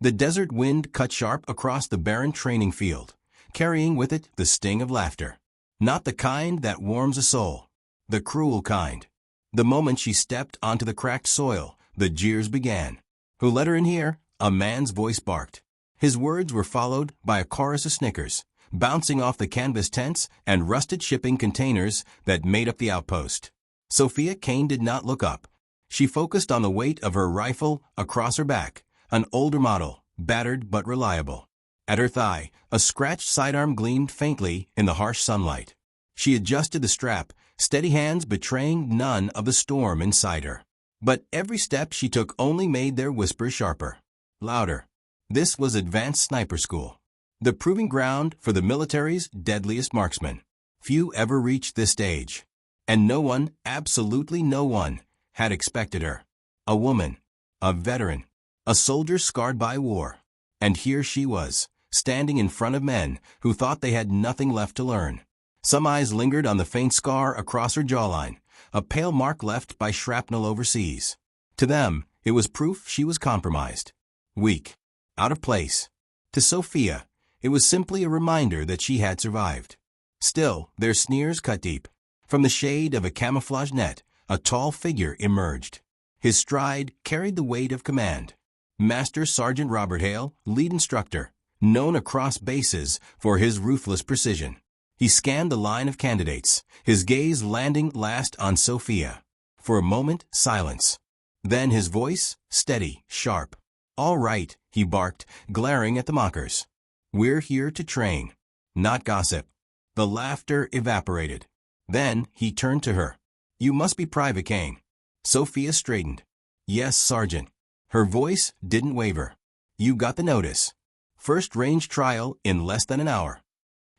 The desert wind cut sharp across the barren training field, carrying with it the sting of laughter. Not the kind that warms a soul. The cruel kind. The moment she stepped onto the cracked soil, the jeers began. "Who let her in here?" a man's voice barked. His words were followed by a chorus of snickers, bouncing off the canvas tents and rusted shipping containers that made up the outpost. Sophia Kane did not look up. She focused on the weight of her rifle across her back, an older model, battered but reliable. At her thigh, a scratched sidearm gleamed faintly in the harsh sunlight. She adjusted the strap, steady hands betraying none of the storm inside her. But every step she took only made their whispers sharper, louder. This was advanced sniper school, the proving ground for the military's deadliest marksmen. Few ever reached this stage. And no one, absolutely no one, had expected her. A woman, a veteran, a soldier scarred by war. And here she was, standing in front of men who thought they had nothing left to learn. Some eyes lingered on the faint scar across her jawline, a pale mark left by shrapnel overseas. To them, it was proof she was compromised. Weak. Out of place. To Sophia, it was simply a reminder that she had survived. Still, their sneers cut deep. From the shade of a camouflage net, a tall figure emerged. His stride carried the weight of command. Master Sergeant Robert Hale, lead instructor, known across bases for his ruthless precision. He scanned the line of candidates, his gaze landing last on Sophia. For a moment, silence. Then his voice, steady, sharp. "All right," he barked, glaring at the mockers. "We're here to train, not gossip." The laughter evaporated. Then he turned to her. "You must be Private Kane." Sophia straightened. "Yes, Sergeant." Her voice didn't waver. "You got the notice. First range trial in less than an hour."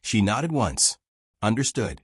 She nodded once. Understood.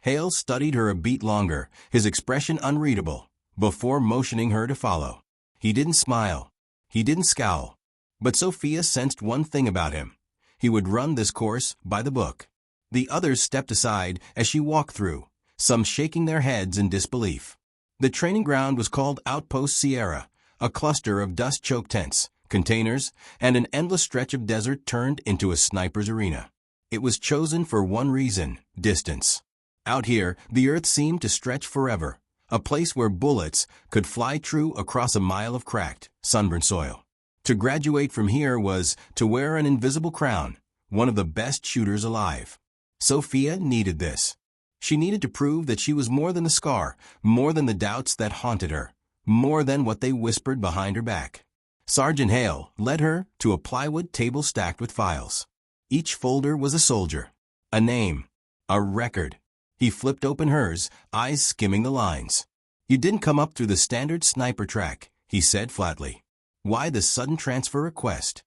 Hale studied her a beat longer, his expression unreadable, before motioning her to follow. He didn't smile. He didn't scowl. But Sophia sensed one thing about him. He would run this course by the book. The others stepped aside as she walked through, some shaking their heads in disbelief. The training ground was called Outpost Sierra, a cluster of dust-choked tents, containers, and an endless stretch of desert turned into a sniper's arena. It was chosen for one reason: distance. Out here, the earth seemed to stretch forever, a place where bullets could fly true across a mile of cracked, sunburned soil. To graduate from here was to wear an invisible crown, one of the best shooters alive. Sophia needed this. She needed to prove that she was more than the scar, more than the doubts that haunted her, more than what they whispered behind her back. Sergeant Hale led her to a plywood table stacked with files. Each folder was a soldier, a name, a record. He flipped open hers, eyes skimming the lines. "You didn't come up through the standard sniper track," he said flatly. "Why the sudden transfer request?"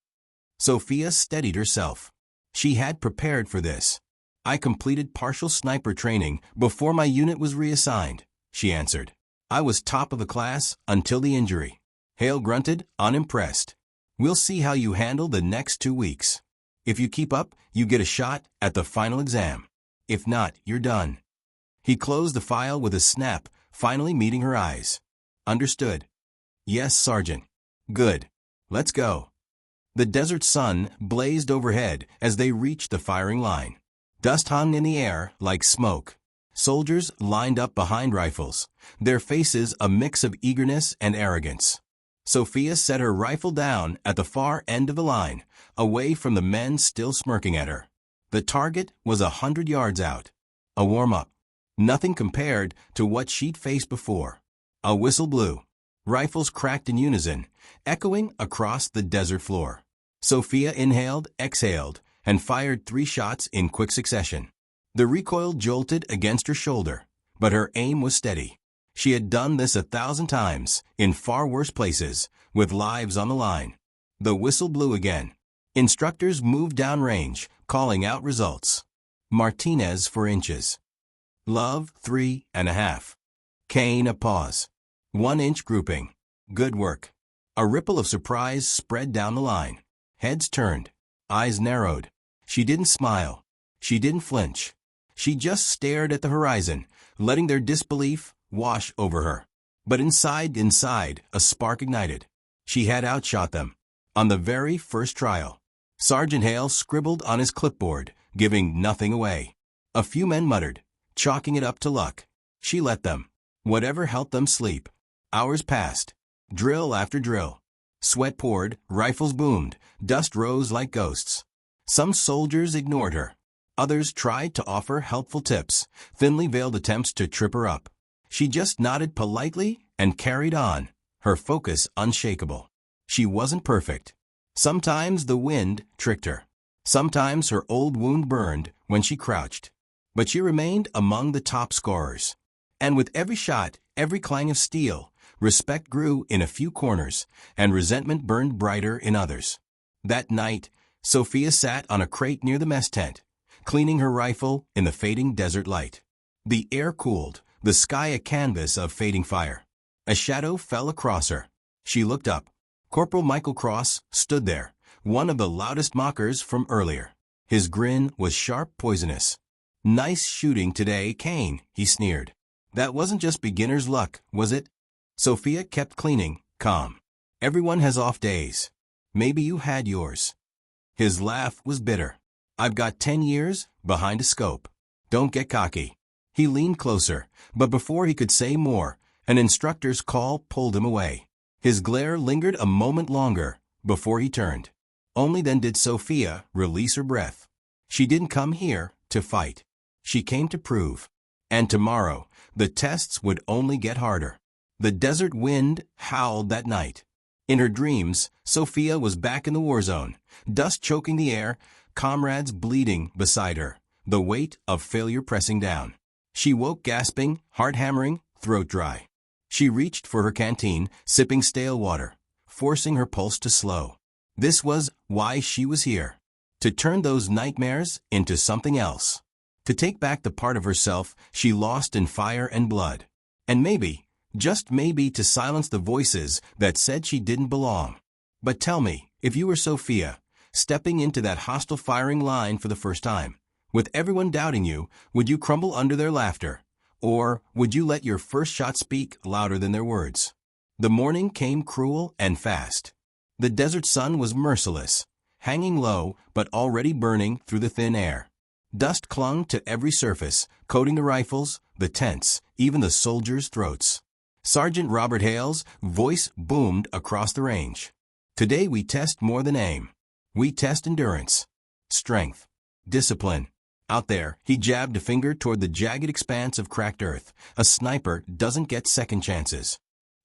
Sophia steadied herself. She had prepared for this. "I completed partial sniper training before my unit was reassigned," she answered. "I was top of the class until the injury." Hale grunted, unimpressed. "We'll see how you handle the next 2 weeks. If you keep up, you get a shot at the final exam. If not, you're done." He closed the file with a snap, finally meeting her eyes. "Understood." "Yes, Sergeant." "Good. Let's go." The desert sun blazed overhead as they reached the firing line. Dust hung in the air like smoke. Soldiers lined up behind rifles, their faces a mix of eagerness and arrogance. Sophia set her rifle down at the far end of the line, away from the men still smirking at her. The target was 100 yards out. A warm-up. Nothing compared to what she'd faced before. A whistle blew. Rifles cracked in unison, echoing across the desert floor. Sophia inhaled, exhaled, and fired 3 shots in quick succession. The recoil jolted against her shoulder, but her aim was steady. She had done this 1,000 times, in far worse places, with lives on the line. The whistle blew again. Instructors moved downrange, calling out results. Martinez for inches. Love, 3.5. Kane a pause. 1-inch grouping. Good work. A ripple of surprise spread down the line. Heads turned. Eyes narrowed. She didn't smile. She didn't flinch. She just stared at the horizon, letting their disbelief wash over her. But inside, a spark ignited. She had outshot them. On the very first trial, Sergeant Hale scribbled on his clipboard, giving nothing away. A few men muttered, chalking it up to luck. She let them. Whatever helped them sleep. Hours passed. Drill after drill. Sweat poured, rifles boomed, dust rose like ghosts. Some soldiers ignored her. Others tried to offer helpful tips, thinly veiled attempts to trip her up. She just nodded politely and carried on, her focus unshakable. She wasn't perfect. Sometimes the wind tricked her. Sometimes her old wound burned when she crouched. But she remained among the top scorers. And with every shot, every clang of steel, respect grew in a few corners, and resentment burned brighter in others. That night, Sophia sat on a crate near the mess tent, cleaning her rifle in the fading desert light. The air cooled, the sky a canvas of fading fire. A shadow fell across her. She looked up. Corporal Michael Cross stood there, one of the loudest mockers from earlier. His grin was sharp, poisonous. "Nice shooting today, Kane," he sneered. "That wasn't just beginner's luck, was it?" Sophia kept cleaning, calm. "Everyone has off days. Maybe you had yours." His laugh was bitter. "I've got 10 years behind a scope. Don't get cocky." He leaned closer, but before he could say more, an instructor's call pulled him away. His glare lingered a moment longer before he turned. Only then did Sophia release her breath. She didn't come here to fight. She came to prove. And tomorrow, the tests would only get harder. The desert wind howled that night. In her dreams, Sophia was back in the war zone, dust choking the air, comrades bleeding beside her, the weight of failure pressing down. She woke gasping, heart hammering, throat dry. She reached for her canteen, sipping stale water, forcing her pulse to slow. This was why she was here. To turn those nightmares into something else. To take back the part of herself she lost in fire and blood. And maybe, just maybe, to silence the voices that said she didn't belong. But tell me, if you were Sophia, stepping into that hostile firing line for the first time, with everyone doubting you, would you crumble under their laughter? Or would you let your first shot speak louder than their words? The morning came cruel and fast. The desert sun was merciless, hanging low but already burning through the thin air. Dust clung to every surface, coating the rifles, the tents, even the soldiers' throats. Sergeant Robert Hale's voice boomed across the range. "Today we test more than aim. We test endurance, strength, discipline." Out there, he jabbed a finger toward the jagged expanse of cracked earth. A sniper doesn't get second chances.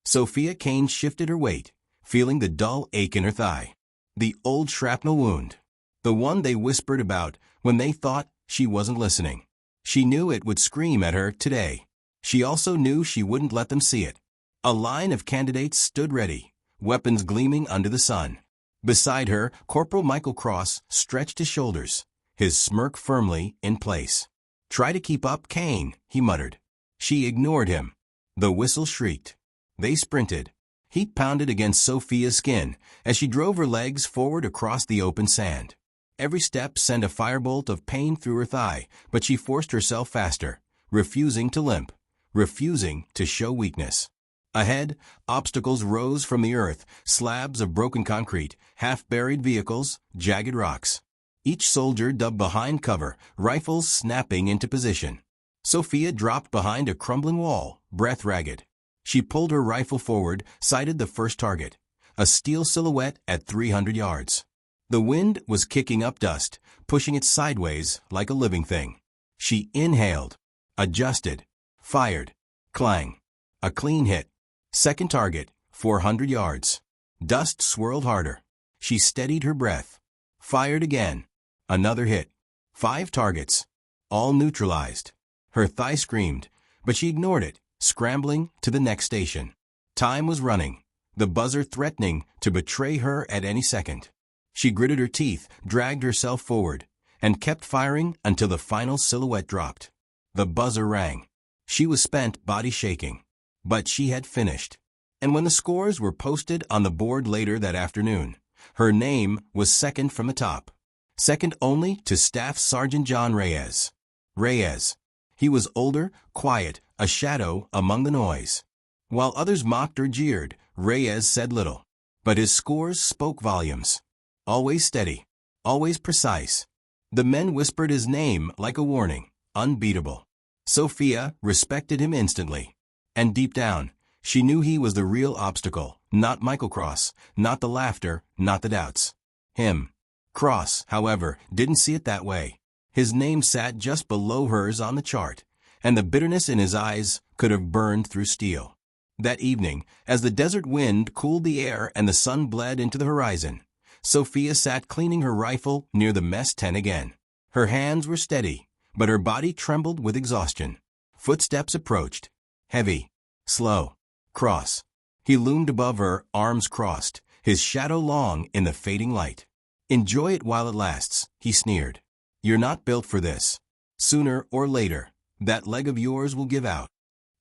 Sophia Kane shifted her weight, feeling the dull ache in her thigh. The old shrapnel wound. The one they whispered about when they thought she wasn't listening. She knew it would scream at her today. She also knew she wouldn't let them see it. A line of candidates stood ready, weapons gleaming under the sun. Beside her, Corporal Michael Cross stretched his shoulders, his smirk firmly in place. "Try to keep up, Kane," he muttered. She ignored him. The whistle shrieked. They sprinted. Heat pounded against Sophia's skin as she drove her legs forward across the open sand. Every step sent a firebolt of pain through her thigh, but she forced herself faster, refusing to limp, refusing to show weakness. Ahead, obstacles rose from the earth, slabs of broken concrete, half-buried vehicles, jagged rocks. Each soldier dubbed behind cover, rifles snapping into position. Sophia dropped behind a crumbling wall, breath ragged. She pulled her rifle forward, sighted the first target, a steel silhouette at 300 yards. The wind was kicking up dust, pushing it sideways like a living thing. She inhaled, adjusted, fired, clang. A clean hit. Second target, 400 yards. Dust swirled harder. She steadied her breath. Fired again. Another hit. 5 targets. All neutralized. Her thigh screamed, but she ignored it, scrambling to the next station. Time was running, the buzzer threatening to betray her at any second. She gritted her teeth, dragged herself forward, and kept firing until the final silhouette dropped. The buzzer rang. She was spent, body shaking. But she had finished. And when the scores were posted on the board later that afternoon, her name was second from the top. Second only to Staff Sergeant John Reyes. Reyes. He was older, quiet, a shadow among the noise. While others mocked or jeered, Reyes said little. but his scores spoke volumes. Always steady, always precise. The men whispered his name like a warning, unbeatable. Sophia respected him instantly. And deep down, she knew he was the real obstacle, not Michael Cross, not the laughter, not the doubts. Him. Cross, however, didn't see it that way. His name sat just below hers on the chart, and the bitterness in his eyes could have burned through steel. That evening, as the desert wind cooled the air and the sun bled into the horizon, Sophia sat cleaning her rifle near the mess tent again. Her hands were steady, but her body trembled with exhaustion. Footsteps approached. Heavy. Slow. Cross. He loomed above her, arms crossed, his shadow long in the fading light. "Enjoy it while it lasts," he sneered. "You're not built for this. Sooner or later, that leg of yours will give out."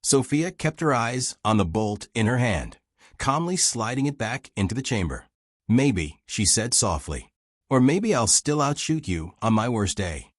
Sophia kept her eyes on the bolt in her hand, calmly sliding it back into the chamber. "Maybe," she said softly. "Or maybe I'll still outshoot you on my worst day."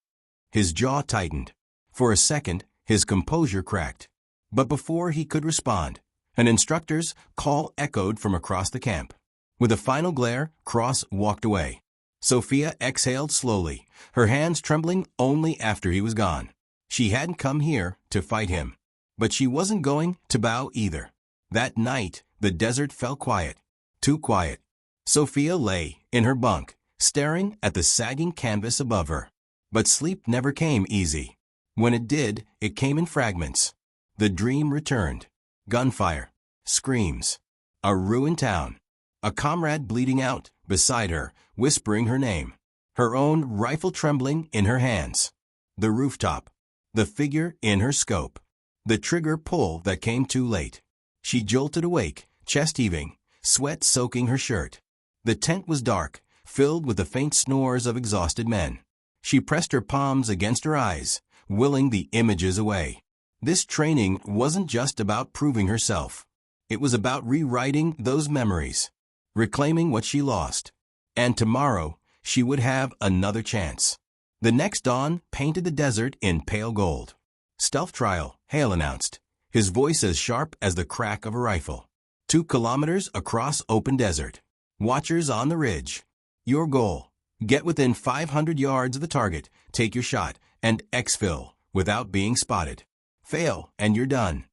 His jaw tightened. For a second, his composure cracked. But before he could respond, an instructor's call echoed from across the camp. With a final glare, Cross walked away. Sophia exhaled slowly, her hands trembling only after he was gone. She hadn't come here to fight him. But she wasn't going to bow either. That night, the desert felt quiet. Too quiet. Sophia lay in her bunk, staring at the sagging canvas above her. But sleep never came easy. When it did, it came in fragments. The dream returned. Gunfire. Screams. A ruined town. A comrade bleeding out beside her, whispering her name. Her own rifle trembling in her hands. The rooftop. The figure in her scope. The trigger pull that came too late. She jolted awake, chest heaving, sweat soaking her shirt. The tent was dark, filled with the faint snores of exhausted men. She pressed her palms against her eyes, willing the images away. This training wasn't just about proving herself. It was about rewriting those memories, reclaiming what she lost. And tomorrow, she would have another chance. The next dawn painted the desert in pale gold. "Stealth trial," Hale announced, his voice as sharp as the crack of a rifle. 2 kilometers across open desert. Watchers on the ridge. Your goal: get within 500 yards of the target, take your shot, and exfil without being spotted. Fail, and you're done.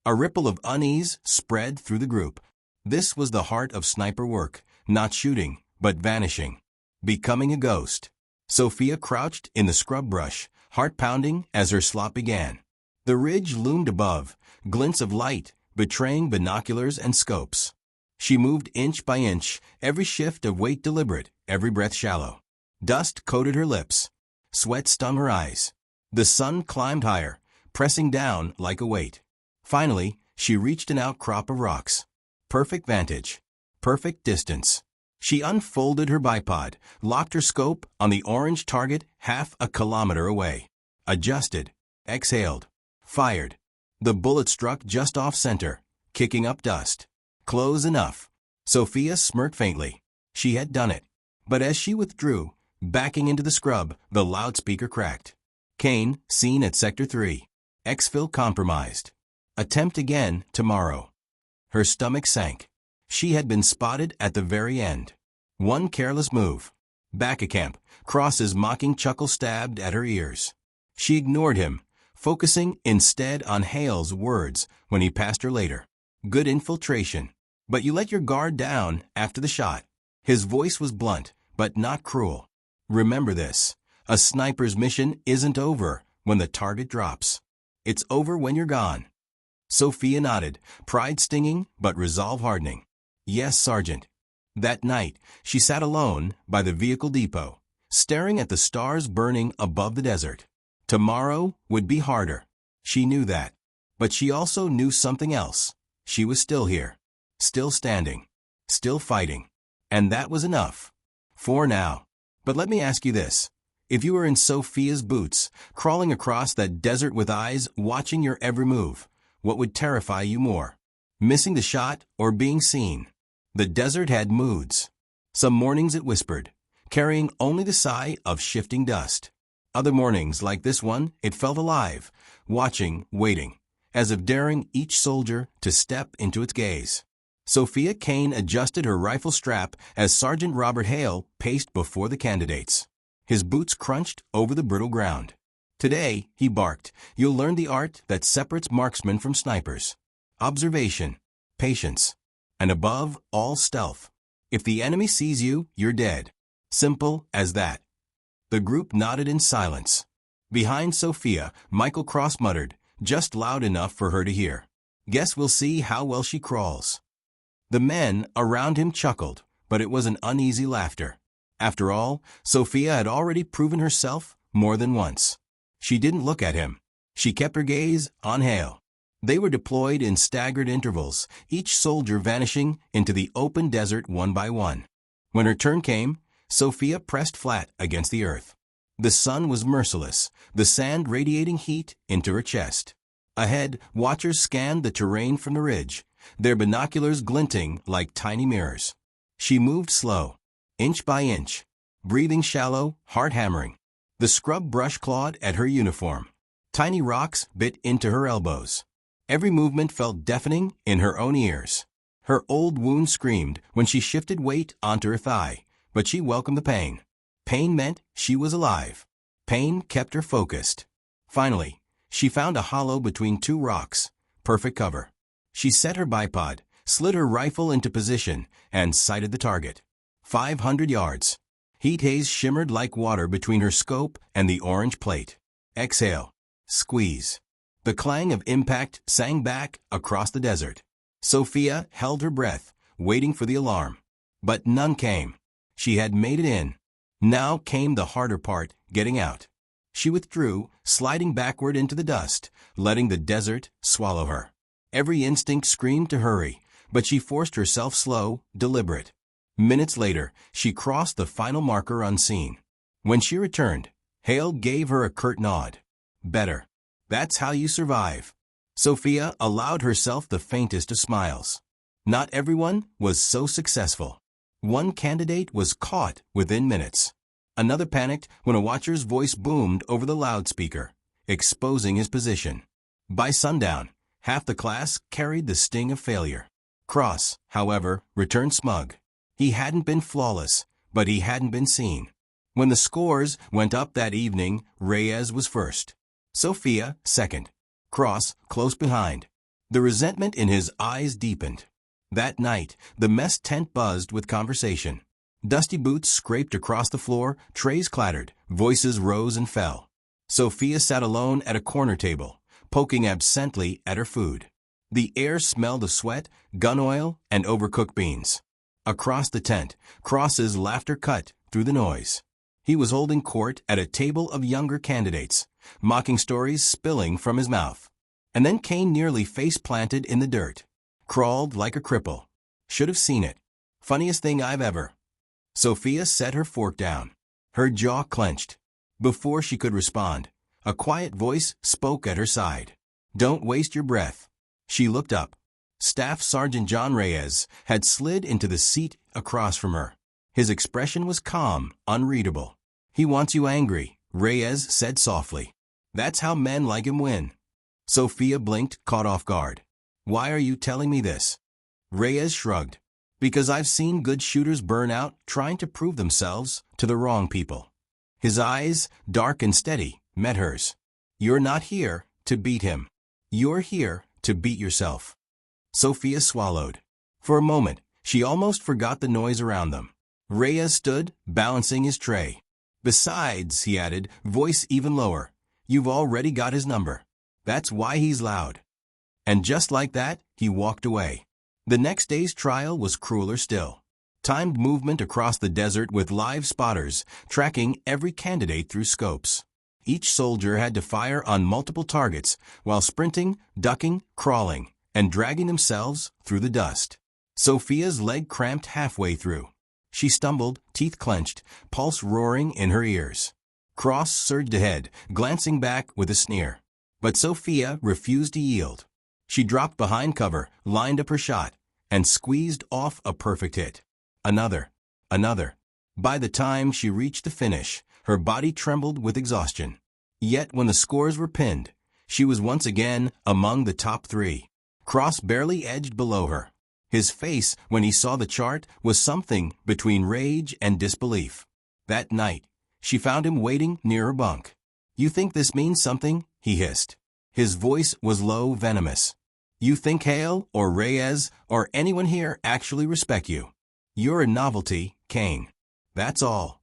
A ripple of unease spread through the group. This was the heart of sniper work, not shooting, but vanishing. Becoming a ghost. Sophia crouched in the scrub brush, heart pounding as her slot began. The ridge loomed above, glints of light betraying binoculars and scopes. She moved inch by inch, every shift of weight deliberate, every breath shallow. Dust coated her lips. Sweat stung her eyes. The sun climbed higher, pressing down like a weight. Finally, she reached an outcrop of rocks. Perfect vantage. Perfect distance. She unfolded her bipod, locked her scope on the orange target half a kilometer away. Adjusted. Exhaled. Fired. The bullet struck just off center, kicking up dust. Close enough. Sophia smirked faintly. She had done it. But as she withdrew, backing into the scrub, the loudspeaker cracked. Kane, seen at Sector 3. Exfil compromised. Attempt again tomorrow. Her stomach sank. She had been spotted at the very end. One careless move. Back a camp, Cross's mocking chuckle stabbed at her ears. She ignored him, focusing instead on Hale's words when he passed her later. Good infiltration. But you let your guard down after the shot. His voice was blunt, but not cruel. Remember this. A sniper's mission isn't over when the target drops. It's over when you're gone. Sophia nodded, pride stinging but resolve hardening. Yes, Sergeant. That night, she sat alone by the vehicle depot, staring at the stars burning above the desert. Tomorrow would be harder. She knew that. But she also knew something else. She was still here. Still standing. Still fighting. And that was enough. For now. But let me ask you this. If you were in Sophia's boots, crawling across that desert with eyes watching your every move, what would terrify you more? Missing the shot or being seen? The desert had moods. Some mornings it whispered, carrying only the sigh of shifting dust. Other mornings, like this one, it felt alive, watching, waiting, as if daring each soldier to step into its gaze. Sophia Kane adjusted her rifle strap as Sergeant Robert Hale paced before the candidates. His boots crunched over the brittle ground. Today, he barked, you'll learn the art that separates marksmen from snipers. Observation, patience, and above all stealth. If the enemy sees you, you're dead. Simple as that. The group nodded in silence. Behind Sophia, Michael Cross muttered, just loud enough for her to hear. Guess we'll see how well she crawls. The men around him chuckled, but it was an uneasy laughter. After all, Sophia had already proven herself more than once. She didn't look at him. She kept her gaze on Hale. They were deployed in staggered intervals, each soldier vanishing into the open desert one by one. When her turn came, Sophia pressed flat against the earth. The sun was merciless, the sand radiating heat into her chest. Ahead, watchers scanned the terrain from the ridge, their binoculars glinting like tiny mirrors. She moved slow, inch by inch, breathing shallow, heart hammering. The scrub brush clawed at her uniform. Tiny rocks bit into her elbows. Every movement felt deafening in her own ears. Her old wound screamed when she shifted weight onto her thigh, but she welcomed the pain. Pain meant she was alive. Pain kept her focused. Finally, she found a hollow between two rocks, perfect cover. She set her bipod, slid her rifle into position, and sighted the target. 500 yards. Heat haze shimmered like water between her scope and the orange plate. Exhale. Squeeze. The clang of impact sang back across the desert. Sophia held her breath, waiting for the alarm. But none came. She had made it in. Now came the harder part, getting out. She withdrew, sliding backward into the dust, letting the desert swallow her. Every instinct screamed to hurry, but she forced herself slow, deliberate. Minutes later, she crossed the final marker unseen. When she returned, Hale gave her a curt nod. Better. That's how you survive. Sophia allowed herself the faintest of smiles. Not everyone was so successful. One candidate was caught within minutes. Another panicked when a watcher's voice boomed over the loudspeaker, exposing his position. By sundown, half the class carried the sting of failure. Cross, however, returned smug. He hadn't been flawless, but he hadn't been seen. When the scores went up that evening, Reyes was first. Sophia, second. Cross, close behind. The resentment in his eyes deepened. That night, the mess tent buzzed with conversation. Dusty boots scraped across the floor, trays clattered, voices rose and fell. Sophia sat alone at a corner table, poking absently at her food. The air smelled of sweat, gun oil, and overcooked beans. Across the tent, Cross's laughter cut through the noise. He was holding court at a table of younger candidates, mocking stories spilling from his mouth. And then Kane nearly face-planted in the dirt. Crawled like a cripple. Should have seen it. Funniest thing I've ever. Sophia set her fork down. Her jaw clenched. Before she could respond, a quiet voice spoke at her side. Don't waste your breath. She looked up. Staff Sergeant John Reyes had slid into the seat across from her. His expression was calm, unreadable. He wants you angry, Reyes said softly. That's how men like him win. Sophia blinked, caught off guard. Why are you telling me this? Reyes shrugged. Because I've seen good shooters burn out trying to prove themselves to the wrong people. His eyes, dark and steady, met hers. You're not here to beat him. You're here to beat yourself. Sophia swallowed. For a moment, she almost forgot the noise around them. Reyes stood, balancing his tray. Besides, he added, voice even lower, you've already got his number. That's why he's loud. And just like that, he walked away. The next day's trial was crueler still. Timed movement across the desert with live spotters, tracking every candidate through scopes. Each soldier had to fire on multiple targets while sprinting, ducking, crawling, and dragging themselves through the dust. Sophia's leg cramped halfway through. She stumbled, teeth clenched, pulse roaring in her ears. Cross surged ahead, glancing back with a sneer. But Sophia refused to yield. She dropped behind cover, lined up her shot, and squeezed off a perfect hit. Another. By the time she reached the finish, her body trembled with exhaustion. Yet when the scores were pinned, she was once again among the top three. Cross barely edged below her. His face, when he saw the chart, was something between rage and disbelief. That night, she found him waiting near her bunk. "You think this means something?" he hissed. His voice was low, venomous. "You think Hale or Reyes or anyone here actually respect you? You're a novelty, Kane. That's all."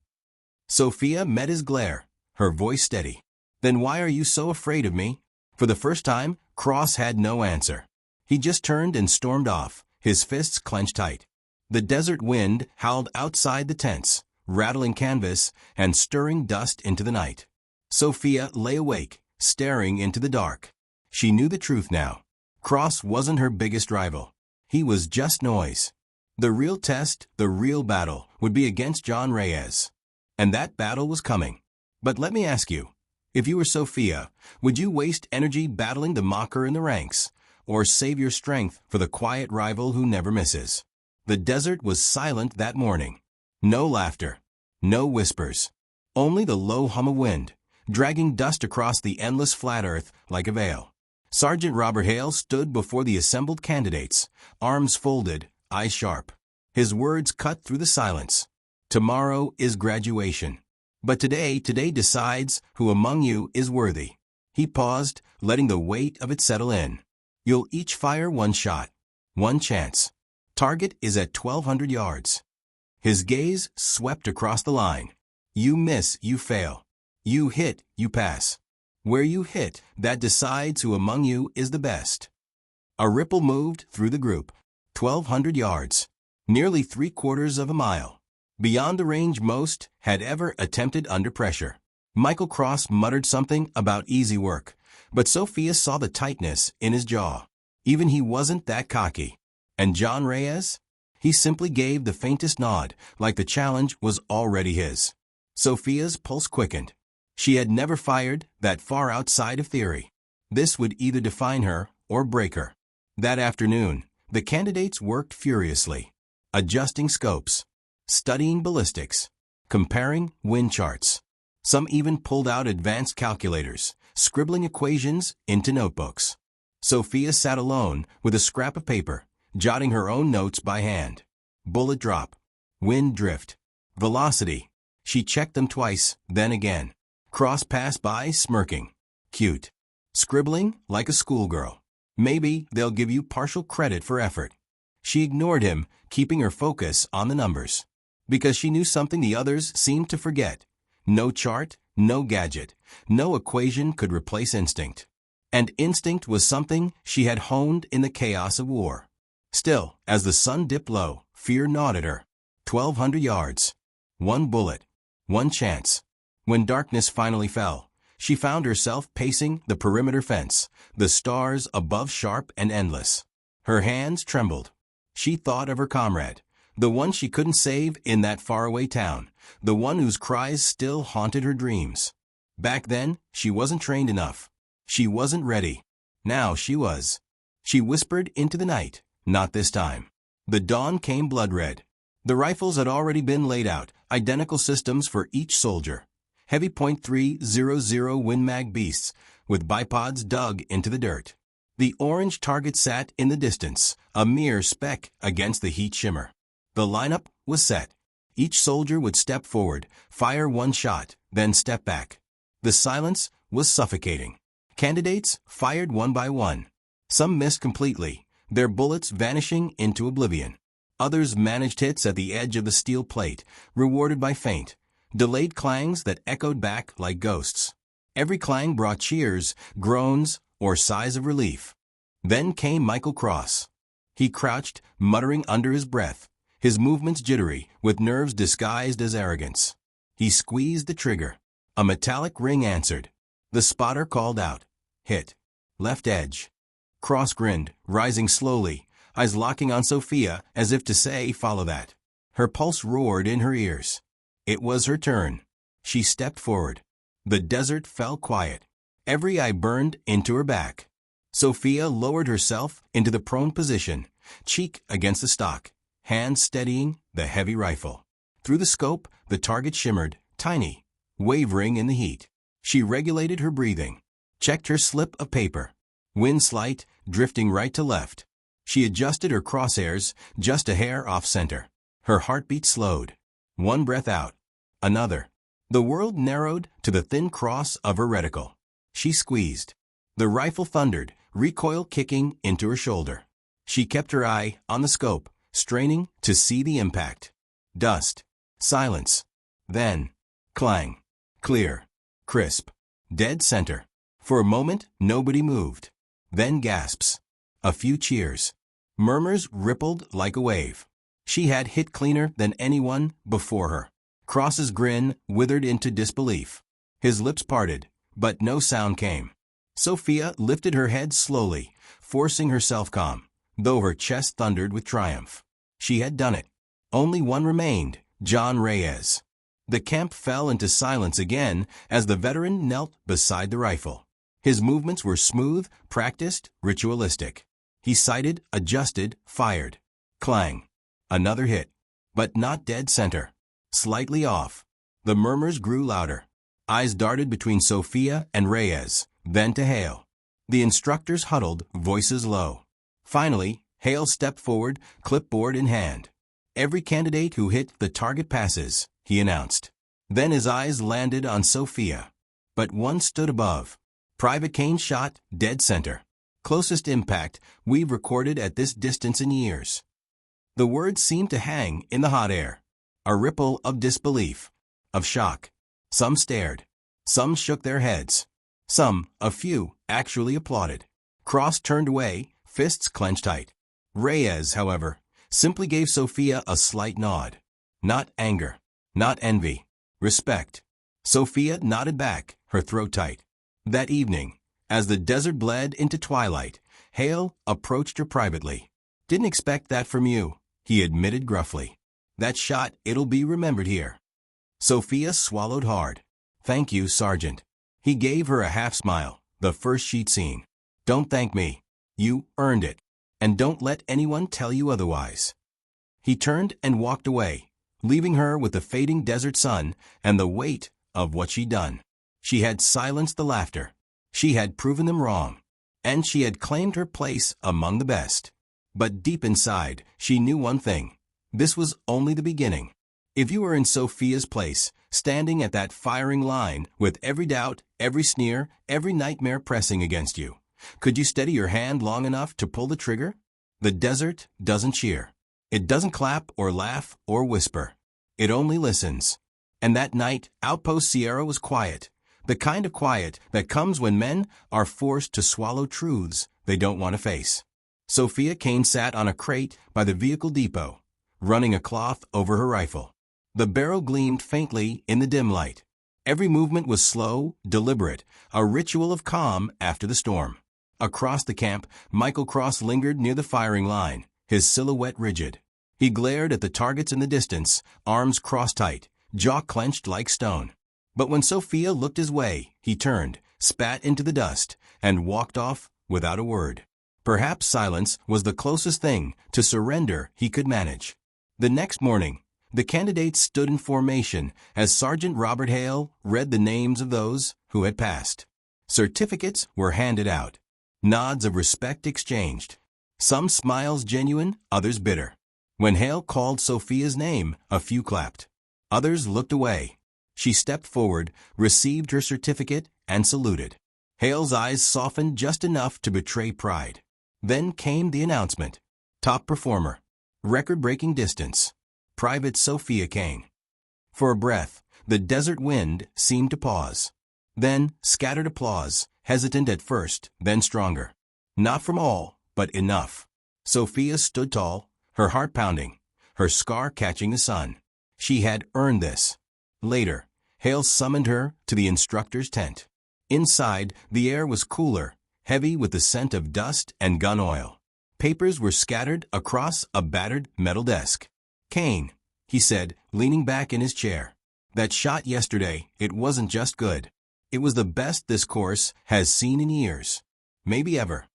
Sophia met his glare, her voice steady. "Then why are you so afraid of me?" For the first time, Cross had no answer. He just turned and stormed off, his fists clenched tight. The desert wind howled outside the tents, rattling canvas and stirring dust into the night. Sophia lay awake, staring into the dark. She knew the truth now. Cross wasn't her biggest rival. He was just noise. The real test, the real battle, would be against John Reyes. And that battle was coming. But let me ask you, if you were Sophia, would you waste energy battling the mocker in the ranks, or save your strength for the quiet rival who never misses? The desert was silent that morning. No laughter, no whispers, only the low hum of wind, dragging dust across the endless flat earth like a veil. Sergeant Robert Hale stood before the assembled candidates, arms folded, eyes sharp. His words cut through the silence. "Tomorrow is graduation. But today decides who among you is worthy." He paused, letting the weight of it settle in. "You'll each fire one shot. One chance. Target is at 1,200 yards. His gaze swept across the line. "You miss, you fail. You hit, you pass. Where you hit, that decides who among you is the best." A ripple moved through the group. 1,200 yards. Nearly 3/4 of a mile. Beyond the range most had ever attempted under pressure. Michael Cross muttered something about easy work, but Sophia saw the tightness in his jaw. Even he wasn't that cocky. And John Reyes? He simply gave the faintest nod, like the challenge was already his. Sophia's pulse quickened. She had never fired that far outside of theory. This would either define her or break her. That afternoon, the candidates worked furiously, adjusting scopes, studying ballistics, comparing wind charts. Some even pulled out advanced calculators, scribbling equations into notebooks. Sophia sat alone with a scrap of paper, jotting her own notes by hand. Bullet drop, wind drift, velocity. She checked them twice, then again. Cross passed by, smirking. Cute. Scribbling like a schoolgirl. Maybe they'll give you partial credit for effort. She ignored him, keeping her focus on the numbers. Because she knew something the others seemed to forget. No chart, no gadget, no equation could replace instinct. And instinct was something she had honed in the chaos of war. Still, as the sun dipped low, fear gnawed at her. 1,200 yards. One bullet. One chance. When darkness finally fell, she found herself pacing the perimeter fence, the stars above sharp and endless. Her hands trembled. She thought of her comrade, the one she couldn't save in that faraway town, the one whose cries still haunted her dreams. Back then, she wasn't trained enough. She wasn't ready. Now she was. She whispered into the night, "Not this time." The dawn came blood-red. The rifles had already been laid out, identical systems for each soldier. Heavy .300 Win Mag beasts, with bipods dug into the dirt. The orange target sat in the distance, a mere speck against the heat shimmer. The lineup was set. Each soldier would step forward, fire one shot, then step back. The silence was suffocating. Candidates fired one by one. Some missed completely, their bullets vanishing into oblivion. Others managed hits at the edge of the steel plate, rewarded by faint, delayed clangs that echoed back like ghosts. Every clang brought cheers, groans, or sighs of relief. Then came Michael Cross. He crouched, muttering under his breath, his movements jittery, with nerves disguised as arrogance. He squeezed the trigger. A metallic ring answered. The spotter called out, "Hit. Left edge." Cross grinned, rising slowly, eyes locking on Sophia as if to say, "Follow that." Her pulse roared in her ears. It was her turn. She stepped forward. The desert fell quiet. Every eye burned into her back. Sophia lowered herself into the prone position, cheek against the stock, hands steadying the heavy rifle. Through the scope, the target shimmered, tiny, wavering in the heat. She regulated her breathing, checked her slip of paper. Wind slight, drifting right to left. She adjusted her crosshairs just a hair off center. Her heartbeat slowed. One breath out. Another. The world narrowed to the thin cross of her reticle. She squeezed. The rifle thundered, recoil kicking into her shoulder. She kept her eye on the scope, straining to see the impact. Dust. Silence. Then, clang. Clear. Crisp. Dead center. For a moment, nobody moved. Then gasps. A few cheers. Murmurs rippled like a wave. She had hit cleaner than anyone before her. Cross's grin withered into disbelief. His lips parted, but no sound came. Sophia lifted her head slowly, forcing herself calm, though her chest thundered with triumph. She had done it. Only one remained, John Reyes. The camp fell into silence again as the veteran knelt beside the rifle. His movements were smooth, practiced, ritualistic. He sighted, adjusted, fired. Clang. Another hit. But not dead center. Slightly off. The murmurs grew louder. Eyes darted between Sophia and Reyes, then to Hale. The instructors huddled, voices low. Finally, Hale stepped forward, clipboard in hand. "Every candidate who hit the target passes," he announced. Then his eyes landed on Sophia. But one stood above. Private Kane shot dead center. Closest impact we've recorded at this distance in years. The words seemed to hang in the hot air. A ripple of disbelief, of shock. Some stared. Some shook their heads. Some, a few, actually applauded. Cross turned away, fists clenched tight. Reyes, however, simply gave Sophia a slight nod. Not anger. Not envy. Respect. Sophia nodded back, her throat tight. That evening, as the desert bled into twilight, Hale approached her privately. "Didn't expect that from you," he admitted gruffly. "That shot, it'll be remembered here." Sophia swallowed hard. "Thank you, Sergeant." He gave her a half-smile, the first she'd seen. "Don't thank me. You earned it. And don't let anyone tell you otherwise." He turned and walked away, leaving her with the fading desert sun and the weight of what she'd done. She had silenced the laughter. She had proven them wrong. And she had claimed her place among the best. But deep inside, she knew one thing. This was only the beginning. If you were in Sophia's place, standing at that firing line, with every doubt, every sneer, every nightmare pressing against you, could you steady your hand long enough to pull the trigger? The desert doesn't cheer. It doesn't clap or laugh or whisper. It only listens. And that night, Outpost Sierra was quiet. The kind of quiet that comes when men are forced to swallow truths they don't want to face. Sophia Kane sat on a crate by the vehicle depot, running a cloth over her rifle. The barrel gleamed faintly in the dim light. Every movement was slow, deliberate, a ritual of calm after the storm. Across the camp, Michael Cross lingered near the firing line, his silhouette rigid. He glared at the targets in the distance, arms crossed tight, jaw clenched like stone. But when Sophia looked his way, he turned, spat into the dust, and walked off without a word. Perhaps silence was the closest thing to surrender he could manage. The next morning, the candidates stood in formation as Sergeant Robert Hale read the names of those who had passed. Certificates were handed out. Nods of respect exchanged. Some smiles genuine, others bitter. When Hale called Sophia's name, a few clapped. Others looked away. She stepped forward, received her certificate, and saluted. Hale's eyes softened just enough to betray pride. Then came the announcement. Top performer. Record-breaking distance. Private Sophia Kane. For a breath, the desert wind seemed to pause. Then, scattered applause, hesitant at first, then stronger. Not from all, but enough. Sophia stood tall, her heart pounding, her scar catching the sun. She had earned this. Later, Hale summoned her to the instructor's tent. Inside, the air was cooler, heavy with the scent of dust and gun oil. Papers were scattered across a battered metal desk. "Kane," he said, leaning back in his chair. "That shot yesterday, it wasn't just good. It was the best this course has seen in years. Maybe ever."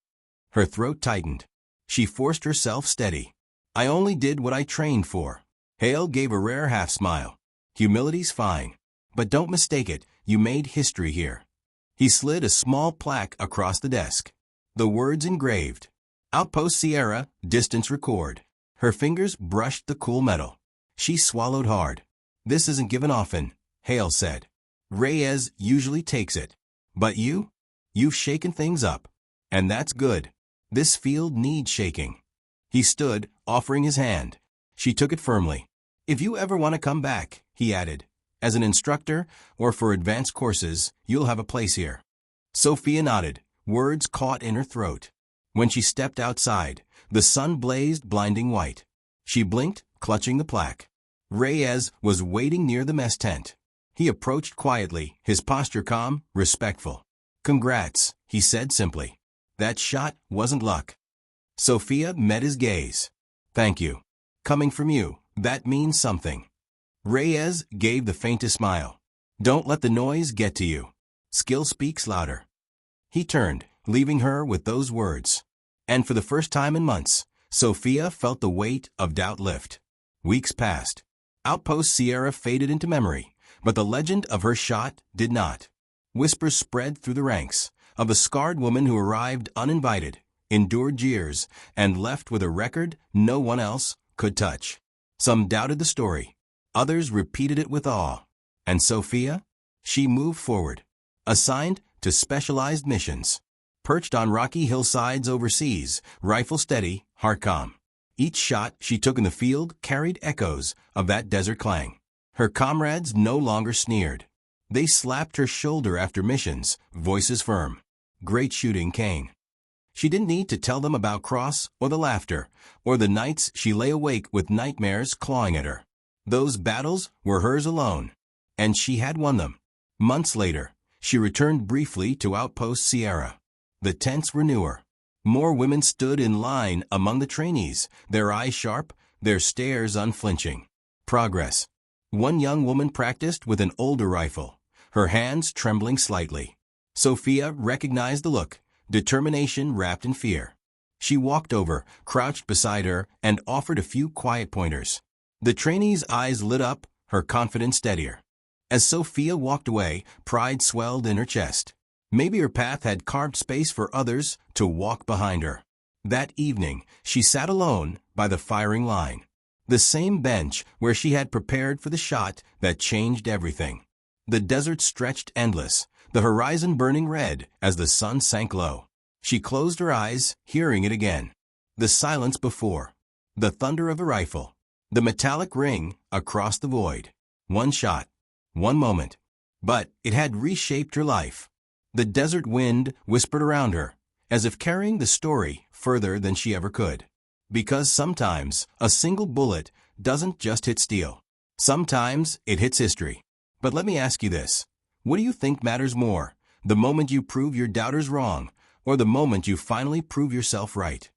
Her throat tightened. She forced herself steady. "I only did what I trained for." Hale gave a rare half-smile. "Humility's fine. But don't mistake it, you made history here." He slid a small plaque across the desk. The words engraved. Outpost Sierra, distance record. Her fingers brushed the cool metal. She swallowed hard. This isn't given often, Hale said. Reyes usually takes it. But you've shaken things up. And that's good. This field needs shaking. He stood, offering his hand. She took it firmly. If you ever want to come back, he added, as an instructor or for advanced courses, you'll have a place here. Sophia nodded, words caught in her throat. When she stepped outside, the sun blazed blinding white. She blinked, clutching the plaque. Reyes was waiting near the mess tent. He approached quietly, his posture calm, respectful. Congrats, he said simply. That shot wasn't luck. Sophia met his gaze. Thank you. Coming from you, that means something. Reyes gave the faintest smile. Don't let the noise get to you. Skill speaks louder. He turned, leaving her with those words. And for the first time in months, Sophia felt the weight of doubt lift. Weeks passed. Outpost Sierra faded into memory, but the legend of her shot did not. Whispers spread through the ranks of a scarred woman who arrived uninvited, endured jeers, and left with a record no one else could touch. Some doubted the story. Others repeated it with awe. And Sophia? She moved forward. Assigned to specialized missions. Perched on rocky hillsides overseas, rifle steady, heart calm. Each shot she took in the field carried echoes of that desert clang. Her comrades no longer sneered. They slapped her shoulder after missions, voices firm. Great shooting, Kane. She didn't need to tell them about Cross or the laughter, or the nights she lay awake with nightmares clawing at her. Those battles were hers alone, and she had won them. Months later, she returned briefly to Outpost Sierra. The tents were newer. More women stood in line among the trainees, their eyes sharp, their stares unflinching. Progress. One young woman practiced with an older rifle, her hands trembling slightly. Sophia recognized the look, determination wrapped in fear. She walked over, crouched beside her, and offered a few quiet pointers. The trainee's eyes lit up, her confidence steadier. As Sophia walked away, pride swelled in her chest. Maybe her path had carved space for others to walk behind her. That evening, she sat alone by the firing line. The same bench where she had prepared for the shot that changed everything. The desert stretched endless, the horizon burning red as the sun sank low. She closed her eyes, hearing it again. The silence before. The thunder of a rifle. The metallic ring across the void. One shot. One moment. But it had reshaped her life. The desert wind whispered around her, as if carrying the story further than she ever could. Because sometimes a single bullet doesn't just hit steel. Sometimes it hits history. But let me ask you this. What do you think matters more, the moment you prove your doubters wrong, or the moment you finally prove yourself right?